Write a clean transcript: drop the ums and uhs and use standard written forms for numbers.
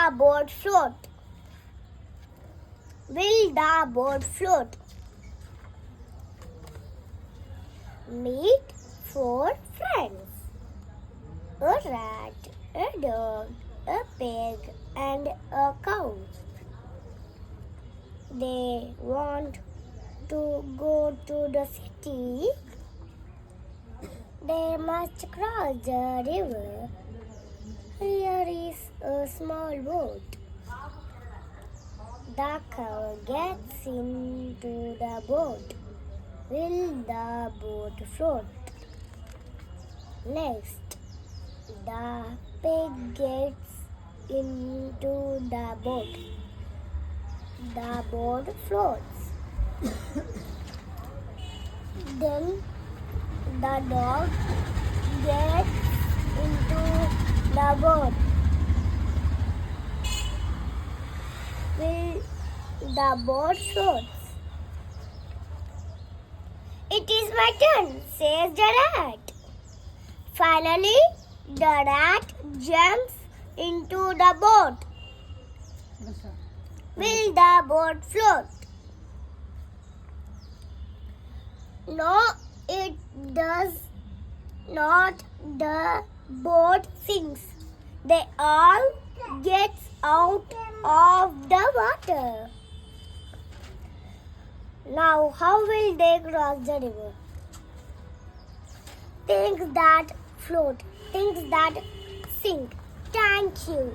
the boat float? Will the boat float? Meet four friends. A rat, a dog, a pig, and a cow. They want to go to the city. They must cross the river. Here is a small boat. The cow gets into the boat. Will the boat float? Next, the pig gets into the boat. The boat floats. Then the dog gets into the boat. Will the boat float? It is my turn, says the rat. Finally, the rat jumps into the boat. Will the boat float? No, it does not. The boat sinks. They all get out of the water. Now, how will they cross the river? Things that float, things that sink. Thank you.